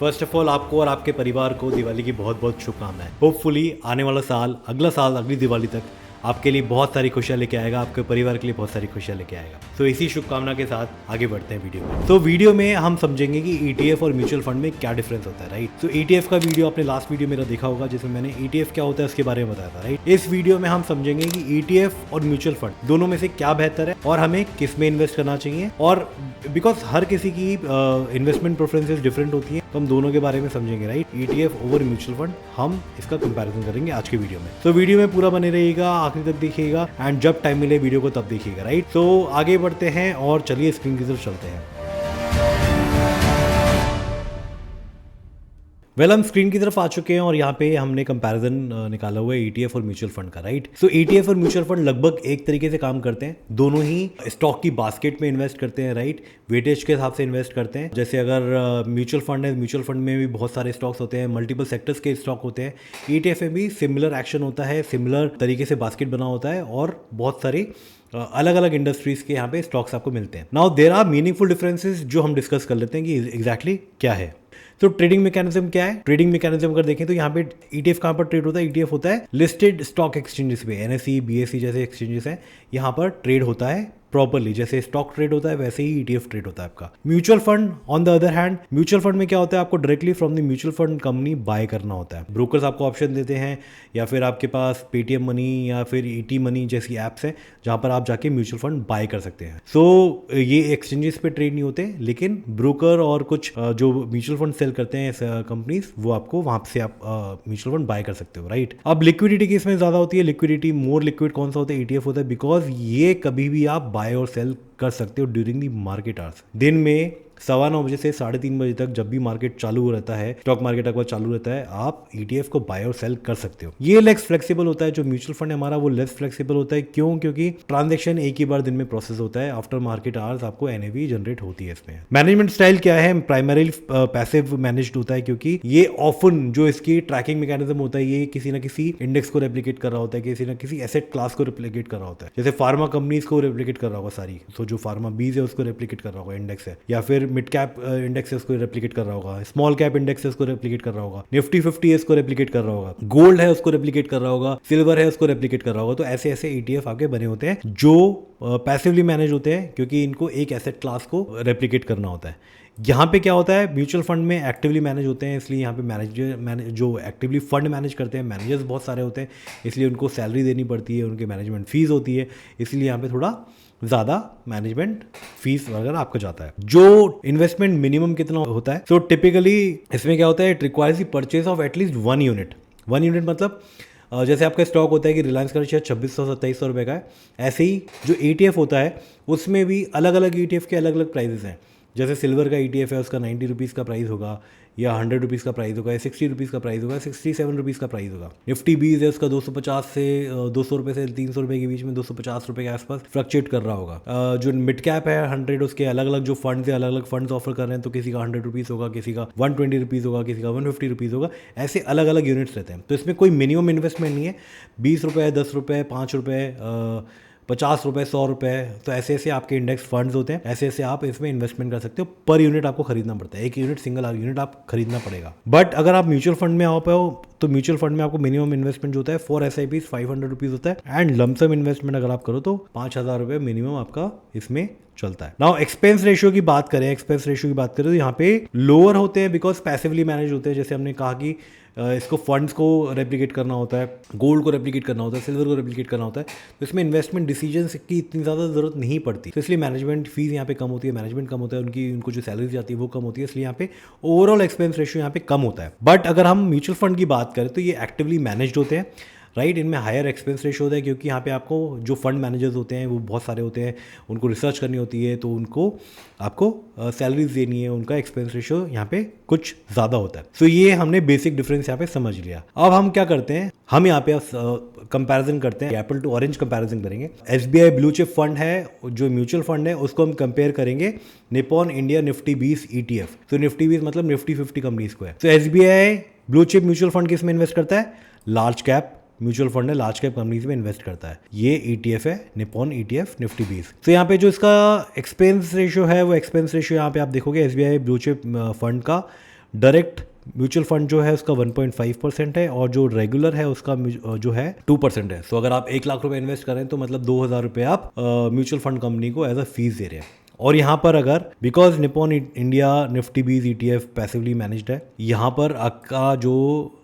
First of all आपको और आपके परिवार को दिवाली की बहुत बहुत शुभकामनाएं। होपफुली आने वाला साल, अगला साल, अगली दिवाली तक आपके लिए बहुत सारी खुशियाँ लेके आएगा, आपके परिवार के लिए बहुत सारी खुशियाँ लेके आएगा। तो इसी शुभकामना के साथ आगे बढ़ते हैं वीडियो में। तो वीडियो में हम समझेंगे कि ETF और म्यूचुअल फंड में क्या डिफरेंस होता है, राइट। तो ETF का वीडियो आपने लास्ट वीडियो मेरा देखा होगा जिसमें मैंने ETF क्या होता है उसके बारे में बताया था, राइट। इस वीडियो में हम समझेंगे कि ETF और म्यूचुअल फंड दोनों में से क्या बेहतर है और हमें किस में इन्वेस्ट करना चाहिए। और बिकॉज हर किसी की इन्वेस्टमेंट प्रेफरेंसेस डिफरेंट होती है, तो हम दोनों के बारे में समझेंगे, right. ETF over mutual fund, हम इसका कंपैरिजन करेंगे आज के वीडियो में। तो वीडियो में पूरा बने रहिएगा, आखिरी तक देखिएगा एंड जब टाइम मिले वीडियो को तब देखिएगा, राइट। तो आगे बढ़ते हैं और चलिए स्क्रीन की तरफ चलते हैं। हम स्क्रीन की तरफ आ चुके हैं और यहाँ पे हमने कंपैरिजन निकाला हुआ है ETF और म्यूचुअल फंड का, राइट। सो ETF और म्यूचुअल फंड लगभग एक तरीके से काम करते हैं, दोनों ही स्टॉक की बास्केट में इन्वेस्ट करते हैं, राइट। वेटेज के हिसाब से इन्वेस्ट करते हैं। जैसे अगर म्यूचुअल फंड है, म्यूचुअल फंड में भी बहुत सारे स्टॉक्स होते हैं, मल्टीपल सेक्टर्स के स्टॉक होते हैं। ETF में भी सिमिलर एक्शन होता है, सिमिलर तरीके से बास्केट बना होता है और बहुत सारी अलग अलग इंडस्ट्रीज के यहाँ पे स्टॉक्स आपको मिलते हैं। Now there are meaningful differences जो हम डिस्कस कर लेते हैं कि एग्जैक्टली क्या है। तो ट्रेडिंग मैकेनिज्म क्या है? ट्रेडिंग मैकेनिज्म अगर देखें तो यहाँ पे ETF कहाँ पर ट्रेड होता है? ETF होता है लिस्टेड स्टॉक एक्सचेंजेस पे, NSE, BSE जैसे एक्सचेंजेस हैं, यहाँ पर ट्रेड होता है प्रॉपरली। जैसे स्टॉक ट्रेड होता है वैसे ही ETF ट्रेड होता है आपका। Mutual fund on the other hand, mutual fund में क्या होता है? आपको directly from the mutual fund company by करना होता है। ब्रोकर्स आपको ऑप्शन देते हैं या फिर आपके पास पेटीएम मनी या फिर ET मनी जैसी ऐप्स हैं जहाँ पर आप जाके म्यूचुअल फंड बाय कर सकते हैं। सो ये एक्सचेंजेस पे ट्रेड नहीं होते, लेकिन ब्रोकर और कुछ जो म्यूचुअल फंड सेल करते हैं कंपनीज, वो आपको वहाँ से आप म्यूचुअल फंड बाय कर सकते हो, राइट। अब लिक्विडिटी की इसमें ज़्यादा होती है। लिक्विडिटी मोर लिक्विड कौन सा होता है? ETF होता है, बिकॉज ये कभी भी आप बाय और सेल कर सकते हो ड्यूरिंग दी मार्केट आवर्स। दिन में 9:15 बजे से 3:30 बजे तक जब भी मार्केट चालू रहता है, स्टॉक मार्केट अगर चालू रहता है, आप ETF को बाय और सेल कर सकते हो। ये लेस फ्लेक्सिबल होता है। जो म्यूचुअल फंड है हमारा वो लेस फ्लेक्सिबल होता है। क्यों? क्योंकि ट्रांजैक्शन एक ही बार दिन में प्रोसेस होता है। आफ्टर मार्केट आवर्स आपको NAV जनरेट होती है इसमें। मैनेजमेंट स्टाइल क्या है? प्राइमरीली पैसिव मैनेज्ड होता है, क्योंकि ये ऑफन जो इसकी ट्रैकिंग मैकेनिज्म होता है, ये किसी ना किसी इंडेक्स को रेप्लिकेट कर रहा होता है, किसी ना किसी एसेट क्लास को रेप्लिकेट कर रहा होता है। जैसे फार्मा कंपनीज को रेप्लिकेट कर रहा होगा सारी, तो जो फार्मा बीज है उसको रेप्लिकेट कर रहा होगा इंडेक्स है, या फिर मिड कैप इंडेक्स उसको रेप्लिकेट कर रहा होगा, स्मॉल कैप इंडेक्स उसको रेप्लिकेट कर रहा होगा, निफ्टी 50 इसको रेप्लिकेट कर रहा होगा, गोल्ड है उसको रेप्लिकेट कर रहा होगा, सिल्वर है उसको रेप्लिकेट कर रहा होगा। तो ऐसे ऐसे ETF आपके बने होते हैं जो पैसिवली मैनेज होते हैं, क्योंकि इनको एक एसेट क्लास को रेप्लिकेट करना होता है। यहाँ पे क्या होता है? म्यूचुअल फंड में एक्टिवली मैनेज होते हैं, इसलिए यहाँ पे जो एक्टिवली फंड मैनेज करते हैं, मैनेजर्स बहुत सारे होते हैं, इसलिए उनको सैलरी देनी पड़ती है, उनके मैनेजमेंट फीस होती है, इसलिए यहाँ पे थोड़ा ज़्यादा मैनेजमेंट फीस वगैरह आपको जाता है। जो इन्वेस्टमेंट मिनिमम कितना होता है? सो टिपिकली इसमें क्या होता है? It requires the purchase of at least 1 unit. 1 unit मतलब जैसे आपका स्टॉक होता है कि रिलायंस का शेयर 2600-2700 रुपये का है, ऐसे ही जो ETF होता है उसमें भी अलग अलग ETF के अलग अलग प्राइजेस हैं। जैसे सिल्वर का ETF है, उसका 90 रुपीज़ का प्राइस होगा, या 100 रुपीज़ का प्राइस होगा, या 60 रुपीज़ का प्राइस होगा, 67 रुपीज़ का प्राइस होगा। निफ्टी 20 है, उसका 250 से 200 रुपये से 300 रुपये के बीच में, 250 रुपये के आसपास फ्लक्चुएट कर रहा होगा। जो मिड कैप है 100, उसके अलग अलग जो फंड्स है, अलग अलग फंड्स ऑफर कर रहे हैं, तो किसी का 100 रुपीज़ होगा, किसी का 120 रुपीज़ होगा, किसी का 150 रुपीज़ होगा, ऐसे अलग अलग यूनिट्स रहते हैं। तो इसमें कोई मिनिमम इन्वेस्टमेंट नहीं है। 20 रुपये, 10 रुपये, 5 रुपये, 50 रुपये, 100 रुपये, तो ऐसे ऐसे आपके इंडेक्स फंड्स होते हैं, ऐसे ऐसे आप इसमें इन्वेस्टमेंट कर सकते हो। पर यूनिट आपको खरीदना पड़ता है, एक यूनिट, सिंगल यूनिट आप खरीदना पड़ेगा। बट अगर आप म्यूचुअल फंड में आ पाओ तो म्यूचुअल फंड में आपको मिनिमम इन्वेस्टमेंट जो होता है 4 SIPs 500 रुपीज़ होता है, एंड लमसम इन्वेस्टमेंट अगर आप करो तो 5000 रुपये मिनिमम आपका इसमें चलता है। नाउ एक्सपेंस रेशियो की बात करें, तो यहाँ पे लोअर होते हैं बिकॉज पैसिवली मैनेज होते हैं। जैसे हमने कहा कि इसको फंड्स को रेप्लिकेट करना होता है, गोल्ड को रेप्लिकेट करना होता है, सिल्वर को रेप्लिकेट करना होता है, तो इसमें इन्वेस्टमेंट डिसीजंस की इतनी ज़्यादा ज़रूरत नहीं पड़ती, तो इसलिए मैनेजमेंट फीस यहाँ पे कम होती है, मैनेजमेंट कम होता है, उनको जो सैलरी जाती है वो कम होती है, इसलिए यहाँ पे ओवरऑल एक्सपेंस रेशियो यहाँ पे कम होता है। बट अगर हम म्यूचुअल फंड की बात करें तो ये एक्टिवली मैनेज्ड होते हैं, राइट। इनमें हायर एक्सपेंस रेशियो होता है, क्योंकि यहाँ पे आपको जो फंड मैनेजर्स होते हैं वो बहुत सारे होते हैं, उनको रिसर्च करनी होती है, तो उनको आपको सैलरीज देनी है, उनका एक्सपेंस रेशियो यहाँ पे कुछ ज़्यादा होता है। सो ये हमने बेसिक डिफरेंस यहाँ पे समझ लिया। अब हम क्या करते हैं? हम यहाँ पे कंपैरिजन करते हैं, एप्पल टू ऑरेंज कंपैरिजन करेंगे। SBI ब्लू चिप फंड है, जो म्यूचुअल फंड है, उसको हम कंपेयर करेंगे निप्पॉन इंडिया निफ्टी 20 ETF। तो निफ्टी 20 मतलब निफ्टी 50 कंपनीज को है। तो SBI blue chip mutual fund किस में इन्वेस्ट करता है? लार्ज कैप म्यूचुअल फंड है, लार्ज कैप कंपनीज में इन्वेस्ट करता है। ये ETF है, निप्पॉन ETF निफ्टी 20। तो यहाँ पे जो इसका एक्सपेंस रेशियो है, वो एक्सपेंस रेशियो यहाँ पे आप देखोगे SBI ब्लू चिप फंड का डायरेक्ट म्यूचुअल फंड जो है उसका 1.5% है और जो रेगुलर है उसका जो है 2% है। सो अगर आप 1 लाख रुपए इन्वेस्ट करें तो मतलब 2,000 रुपये आप म्यूचुअल फंड कंपनी को एज अ फीस दे रहे हैं। और यहाँ पर अगर बिकॉज निपॉन इंडिया निफ्टी बीज ETF पैसिवली मैनेज्ड है, यहाँ पर आपका जो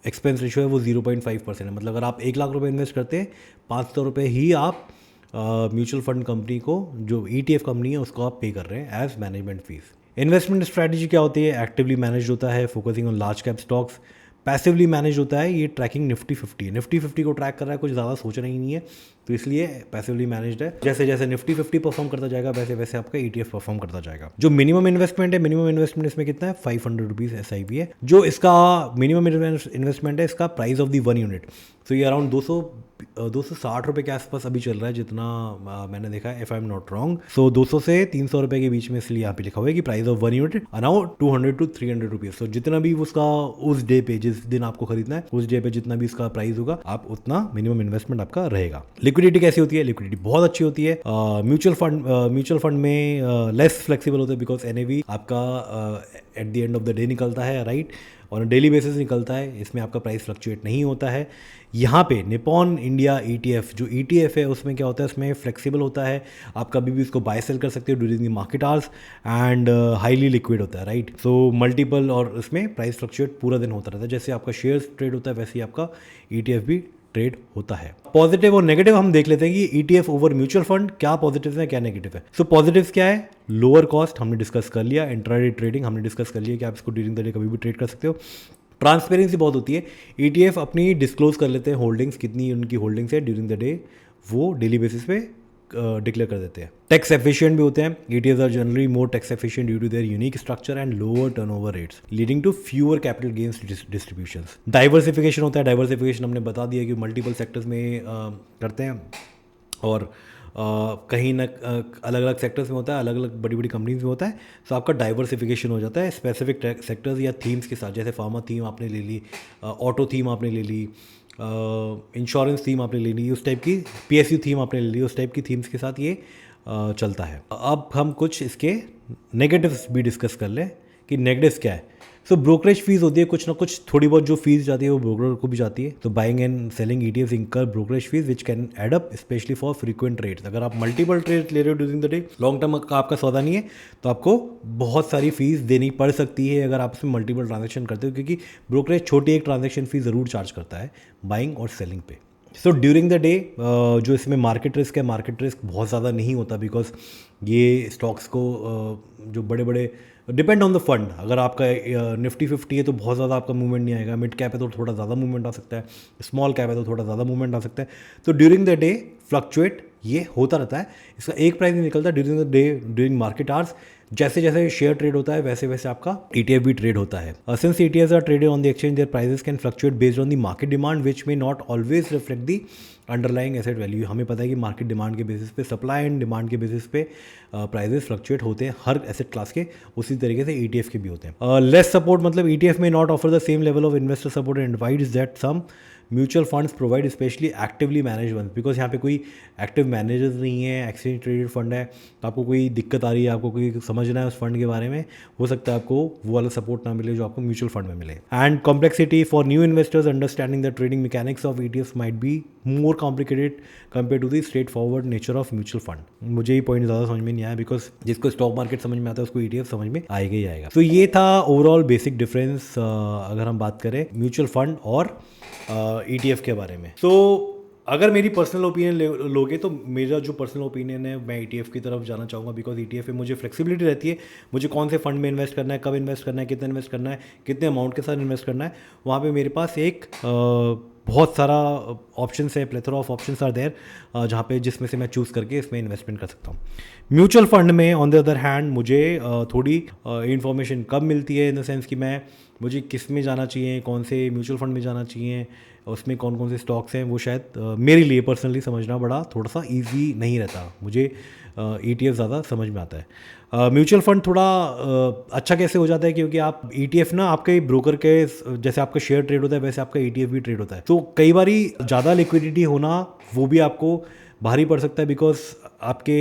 एक्सपेंस रेशियो है वो 0.5% है। मतलब अगर आप 1 लाख रुपए इन्वेस्ट करते हैं 500 रुपये ही आप म्यूचुअल फंड कंपनी को जो ETF कंपनी है उसको आप पे कर रहे हैं as management fees. Investment strategy क्या होती है? एक्टिवली मैनेज होता है, focusing on large cap stocks. Passively manage होता है, ये ट्रैकिंग निफ्टी 50 है। निफ्टी 50 को ट्रैक कर रहा है, कुछ ज़्यादा सोचना ही नहीं है, तो इसलिए पैसिवली मैनेज्ड है। जैसे जैसे निफ्टी 50 परफॉर्म करता जाएगा वैसे वैसे आपका ETF परफॉर्म करता जाएगा। जो मिनिमम इन्वेस्टमेंट है, मिनिमम इन्वेस्टमेंट इसमें कितना है? 500 रुपीज़ SIP है। जो इसका मिनिमम इन्वेस्टमेंट है इसका प्राइस ऑफ दी 1 यूनिट, तो ये अराउंड 260 रुपये के आसपास अभी चल रहा है जितना मैंने देखा है, if I am not wrong. So 200 से 300 रुपये के बीच में, इसलिए यहाँ पे लिखा हुआ है कि price of 1 unit around 200 to 300 rupees. तो जितना भी उसका उस डे पे, जिस दिन आपको खरीदना है उस डे पे जितना भी इसका प्राइस होगा, आप उतना मिनिमम इन्वेस्टमेंट आपका रहेगा। लिक्विडिटी कैसी होती है? लिक्विडिटी बहुत अच्छी होती है। म्यूचुअल फंड में लेस फ्लेक्सिबल होता है बिकॉज NAV आपका at the end of the day निकलता है, राइट, और डेली बेसिस निकलता है। इसमें आपका प्राइस फ्लक्चुएट नहीं होता है। यहाँ पे निपॉन इंडिया ETF जो ETF है उसमें क्या होता है, उसमें फ्लेक्सिबल होता है, आप कभी भी उसको बाय सेल कर सकते हो during the market hours, and highly liquid होता है, राइट। सो मल्टीपल, और उसमें प्राइस फ्लक्चुएट पूरा दिन होता रहता है। जैसे आपका शेयर्स ट्रेड होता है वैसे ही आपका ETF भी ट्रेड होता है। पॉजिटिव और नेगेटिव हम देख लेते हैं कि ETF ओवर म्यूचुअल फंड क्या पॉजिटिव है क्या नेगेटिव है। सो पॉजिटिव्स क्या है? लोअर कॉस्ट हमने डिस्कस कर लिया, इंट्राडे ट्रेडिंग हमने डिस्कस कर लिया कि आप इसको ड्यूरिंग द डे कभी भी ट्रेड कर सकते हो। ट्रांसपेरेंसी बहुत होती है, ETF अपनी डिस्क्लोज कर लेते हैं होल्डिंग्स, कितनी उनकी होल्डिंग्स है ड्यूरिंग द डे, वो डेली बेसिस पे डिक्लेयर कर देते हैं। टैक्स एफिशिएंट भी होते हैं। ETFs are generally more tax efficient due to their unique structure and lower turnover rates leading to fewer capital gains distributions. Diversification होता है। डाइवर्सिफिकेशन हमने बता दिया कि मल्टीपल सेक्टर्स में करते हैं, और कहीं ना अलग अलग सेक्टर्स में होता है, अलग अलग बड़ी बड़ी कंपनीज में होता है। तो आपका डाइवर्सिफिकेशन हो जाता है स्पेसिफिक सेक्टर्स या थीम्स के साथ। जैसे फार्मा थीम आपने ले ली, ऑटो थीम आपने ले ली, इंश्योरेंस थीम आपने ले ली, उस टाइप की PSU थीम आपने ले ली, उस टाइप की थीम्स के साथ ये चलता है। अब हम कुछ इसके नेगेटिव्स भी डिस्कस कर लें कि नेगेटिव्स क्या है। सो ब्रोकरेज फीस होती है, कुछ ना कुछ थोड़ी बहुत जो फीस जाती है वो ब्रोकर को भी जाती है। तो buying and selling ETFs incur brokerage fees which can add up especially for frequent trades. अगर आप मल्टीपल ट्रेड ले रहे हो during the day, long term का आपका सौदा नहीं है, तो आपको बहुत सारी फीस देनी पड़ सकती है अगर आप इसमें मल्टीपल ट्रांजेक्शन करते हो, क्योंकि ब्रोकरेज छोटी एक ट्रांजेक्शन फीस ज़रूर चार्ज करता है बाइंग और सेलिंग पे। सो ड्यूरिंग द डे जो इसमें मार्केट रिस्क है, मार्केट रिस्क बहुत ज़्यादा नहीं होता बिकॉज ये स्टॉक्स को जो बड़े बड़े डिपेंड ऑन द फंड। अगर आपका निफ्टी 50 है तो बहुत ज़्यादा आपका मूवमेंट नहीं आएगा, मिड कैप है तो थोड़ा ज़्यादा मूवमेंट आ सकता है, स्मॉल कैप है तो थोड़ा ज़्यादा मूवमेंट आ सकता है। तो ड्यूरिंग द डे फ्लक्चुएट ये होता रहता है, इसका एक प्राइस नहीं निकलता during the day during market hours. जैसे जैसे शेयर ट्रेड होता है वैसे वैसे आपका ETF भी ट्रेड होता है। Since ETFs are traded on the exchange, their prices can fluctuate based on the market demand which may not always reflect the underlying asset value. हमें पता है कि मार्केट डिमांड के बेसिस पे, सप्लाई एंड डिमांड के basis पे prices fluctuate होते हैं हर एसेट क्लास के, उसी तरीके से ETF के भी होते हैं। लेस सपोर्ट मतलब ETF में not offer the same level of investor support and advice that some mutual funds provide, especially actively manage funds, because यहाँ पे कोई एक्टिव मैनेजर्स नहीं है, एक्सचेंज ट्रेडेड फंड है, तो आपको कोई दिक्कत आ रही है, आपको कोई समझना है उस फंड के बारे में, हो सकता है आपको वो वाला सपोर्ट ना मिले जो आपको म्यूचुअल फंड में मिले। And complexity for new investors understanding the trading mechanics of ETFs might be more complicated compare to the straightforward nature of mutual fund. मुझे ये पॉइंट ज़्यादा समझ में नहीं आया बिकॉज जिसको स्टॉक मार्केट समझ में आता है उसको ETF समझ में आएगा ही आएगा। तो ये था ओवरऑल बेसिक डिफरेंस अगर हम बात करें म्यूचुअल फंड और ETF के बारे में। तो अगर मेरी पर्सनल ओपिनियन लोगे तो मेरा जो पर्सनल ओपिनियन है, मैं ETF की तरफ जाना चाहूँगा बिकॉज ETF में मुझे फ्लेक्सिबिलिटी रहती है, मुझे कौन से फंड में इन्वेस्ट करना है, कब इन्वेस्ट करना है, कितना इन्वेस्ट करना है, कितने अमाउंट के साथ इन्वेस्ट करना है। वहाँ पे मेरे पास एक बहुत सारा ऑप्शंस है, plethora of options are there, जहाँ पे जिसमें से मैं चूज़ करके इसमें इन्वेस्टमेंट कर सकता हूँ। म्यूचुअल फंड में ऑन द अदर हैंड मुझे थोड़ी इन्फॉर्मेशन कम मिलती है, इन द सेंस कि मुझे किस में जाना चाहिए, कौन से म्यूचुअल फंड में जाना चाहिए, उसमें कौन कौन से स्टॉक्स हैं, वो शायद मेरे लिए पर्सनली समझना बड़ा थोड़ा सा ईजी नहीं रहता। मुझे ETF ज़्यादा समझ में आता है। म्यूचुअल फंड थोड़ा अच्छा कैसे हो जाता है, क्योंकि आप ETF ना आपके ब्रोकर के, जैसे आपका शेयर ट्रेड होता है वैसे आपका ETF भी ट्रेड होता है। तो कई बार ज़्यादा लिक्विडिटी होना वो भी आपको भारी पड़ सकता है बिकॉज आपके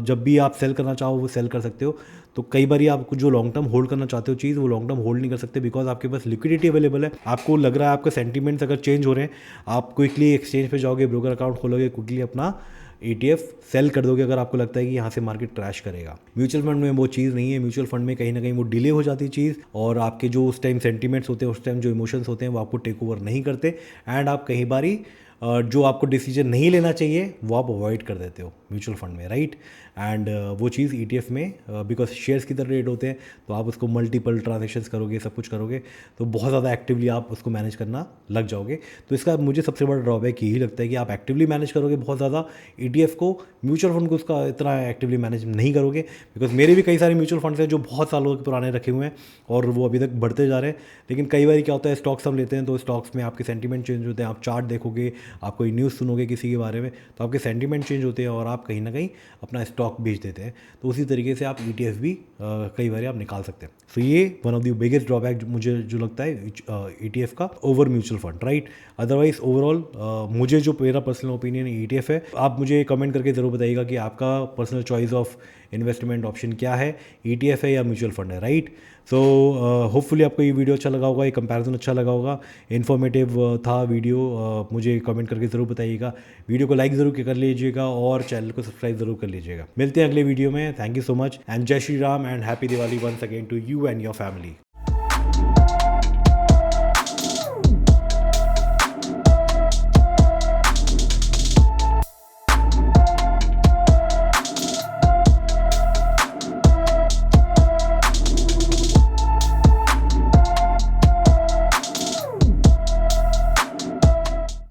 जब भी आप सेल करना चाहो वो सेल कर सकते हो। तो कई बार आप जो लॉन्ग टर्म होल्ड करना चाहते हो चीज़, वो लॉन्ग टर्म होल्ड नहीं कर सकते बिकॉज आपके पास लिक्विडिटी अवेलेबल है। आपको लग रहा है आपका सेंटीमेंट्स अगर चेंज हो रहे हैं, आप क्विकली एक्सचेंज पे जाओगे, ब्रोकर अकाउंट खोलोगे, क्विकली अपना ETF सेल कर दोगे अगर आपको लगता है कि यहाँ से मार्केट क्रैश करेगा। म्यूचुअल फंड में वो चीज़ नहीं है। म्यूचुअल फंड में कहीं ना कहीं वो डिले हो जाती है चीज़, और आपके जो उस टाइम सेंटीमेंट्स होते हैं, उस टाइम जो इमोशंस होते हैं, वो आपको टेक ओवर नहीं करते, एंड आप कहीं बारी जो आपको डिसीजन नहीं लेना चाहिए वो आप अवॉइड कर देते हो म्यूचुअल फंड में, राइट। एंड वो चीज़ ETF में बिकॉज शेयर्स की तरह रेट होते हैं, तो आप उसको मल्टीपल ट्रांजेक्शन्स करोगे, सब कुछ करोगे, तो बहुत ज़्यादा एक्टिवली आप उसको मैनेज करना लग जाओगे। तो इसका मुझे सबसे बड़ा ड्रॉबैक यही लगता है कि आप एक्टिवली मैनेज करोगे बहुत ज़्यादा ETF को, म्यूचुअल फंड को उसका इतना एक्टिवली मैनेज नहीं करोगे। बिकॉज मेरे भी कई सारे म्यूचुअल फंड्स हैं जो बहुत सालों के पुराने रखे हुए हैं और वो अभी तक बढ़ते जा रहे हैं। लेकिन कई बार क्या होता है, स्टॉक्स हम लेते हैं तो स्टॉक्स में आपके सेंटीमेंट चेंज होते हैं। आप चार्ट देखोगे, आप कोई न्यूज़ सुनोगे किसी के बारे में, तो आपके सेंटीमेंट चेंज होते हैं और आप कहीं ना कहीं अपना स्टॉक बेच देते हैं। तो उसी तरीके से आप ETF भी कई बार आप निकाल सकते हैं। सो ये one of the biggest drawback मुझे जो लगता है ETF का over mutual fund, right. Otherwise overall मुझे जो मेरा पर्सनल ओपिनियन ETF है, आप मुझे कमेंट करके ज़रूर बताइएगा कि आपका personal choice of investment option क्या है, ETF है या म्यूचुअल फंड है, राइट। सो होपफुली आपको ये वीडियो अच्छा लगा होगा, ये कंपैरिजन अच्छा लगा होगा, इन्फॉर्मेटिव था वीडियो। मुझे कमेंट करके ज़रूर बताइएगा। वीडियो को लाइक ज़रूर कर लीजिएगा और चैनल को सब्सक्राइब ज़रूर कर लीजिएगा। मिलते हैं अगले वीडियो में। Thank you so much and Jai Shri Ram and happy Diwali once again to you and your family.